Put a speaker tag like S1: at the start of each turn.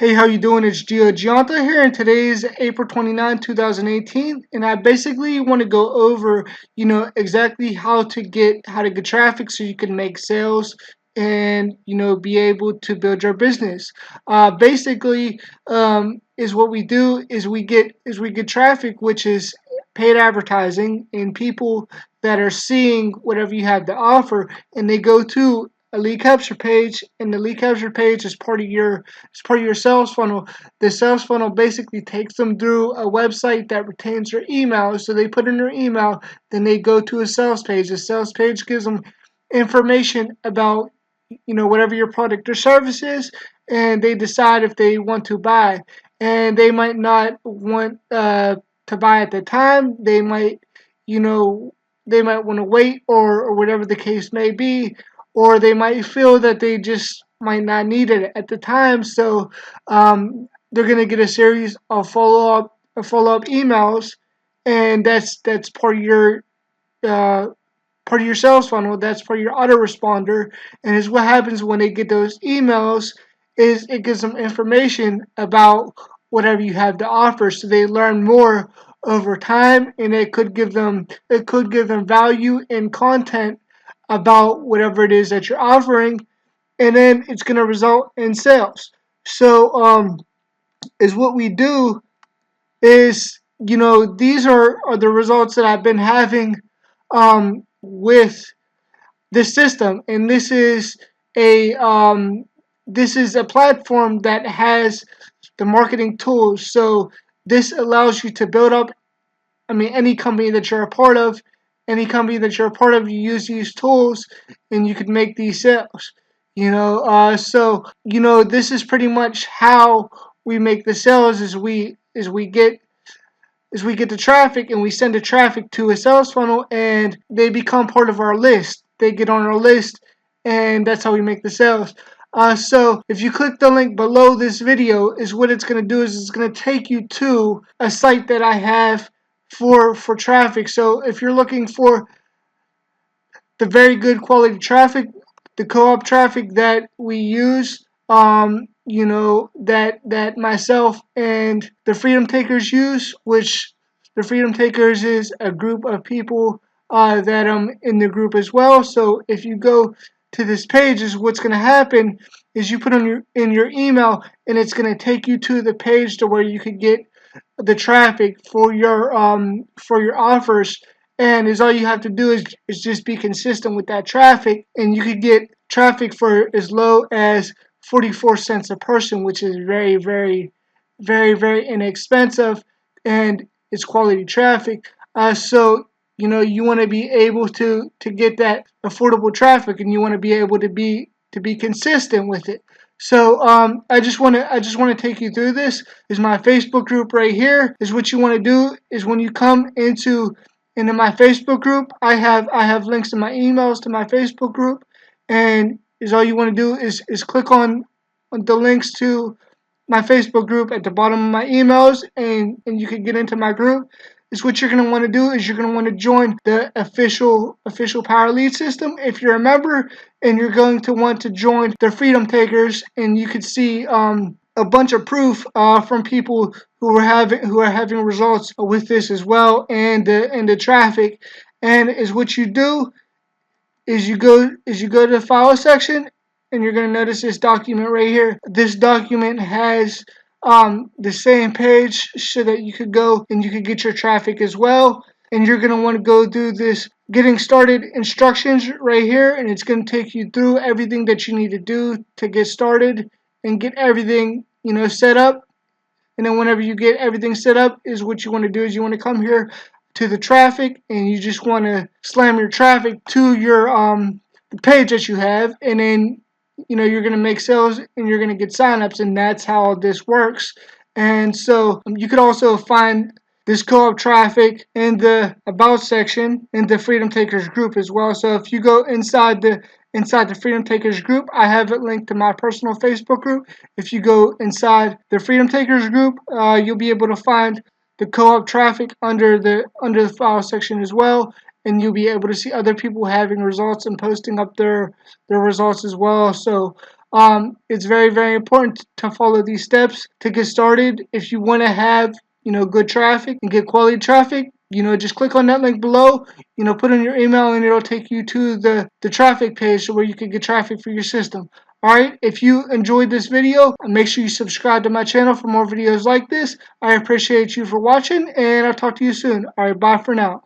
S1: Hey, how you doing? It's Gio Gionta here, and today is April 29, 2018, and I basically want to go over, exactly how to get traffic so you can make sales and, be able to build your business. Basically, is what we do is we get traffic, which is paid advertising, and people that are seeing whatever you have to offer, and they go to a lead capture page, and the lead capture page is part of your sales funnel. The sales funnel basically takes them through a website that retains their email. So they put in their email, then they go to a sales page. The sales page gives them information about whatever your product or service is, and they decide if they want to buy. And they might not want to buy at the time. You know, they might want to wait, or whatever the case may be, or they might feel that they just might not need it at the time. So they're gonna get a series of follow up emails, and that's uh, part of your sales funnel. That's part of your autoresponder, and is what happens when they get those emails. Is it gives them information about whatever you have to offer, so they learn more over time, and it could give them value and content about whatever it is that you're offering, and then it's going to result in sales. So, is what we do is, these are the results that I've been having with this system, and this is a platform that has the marketing tools. So this allows you to build up. I mean, any company that you're a part of, you use these tools, and you can make these sales. So this is pretty much how we make the sales. Is we get the traffic, and we send the traffic to a sales funnel, and they become part of our list. They get on our list, and that's how we make the sales. So if you click the link below this video, is what it's going to do is it's going to take you to a site that I have for traffic. So if you're looking for the very good quality traffic, the co-op traffic that we use, that myself and the Freedom Takers use, which the Freedom Takers is a group of people that I'm in the group as well. So if you go to this page, is what's going to happen is you put in your email, and it's going to take you to the page to where you could get the traffic for your offers. And is all you have to do is just be consistent with that traffic, and you could get traffic for as low as 44 cents a person, which is very, very, very, very inexpensive, and it's quality traffic. So you want to be able to get that affordable traffic, and you want to be able to be consistent with it. So I just want to take you through this. Is my Facebook group right here. Is what you want to do is when you come into my Facebook group, I have links to my emails to my Facebook group, and is all you want to do is click on the links to my Facebook group at the bottom of my emails, and you can get into my group. Is what you're going to want to do is you're going to want to join the official Power Lead system if you're a member, and you're going to want to join the Freedom Takers, and you can see a bunch of proof from people who are having results with this as well, and the traffic. And is what you do is you go to the file section, and you're going to notice this document right here. This document has the same page so that you could go and you could get your traffic as well. And you're going to want to go through this getting started instructions right here, and it's going to take you through everything that you need to do to get started and get everything set up. And then whenever you get everything set up, is what you want to do is you want to come here to the traffic, and you just want to slam your traffic to your page that you have, and then you're going to make sales, and you're going to get signups, and that's how this works. And so you could also find this co-op traffic in the about section in the Freedom Takers group as well. So if you go inside the Freedom Takers group, I have it linked to my personal Facebook group. If you go inside the Freedom Takers group, you'll be able to find the co-op traffic under the file section as well, and you'll be able to see other people having results and posting up their results as well. So It's very, very important to follow these steps to get started. If you want to have, good traffic and get quality traffic, just click on that link below, put in your email and it'll take you to the traffic page where you can get traffic for your system. Alright, if you enjoyed this video, make sure you subscribe to my channel for more videos like this. I appreciate you for watching, and I'll talk to you soon. Alright, bye for now.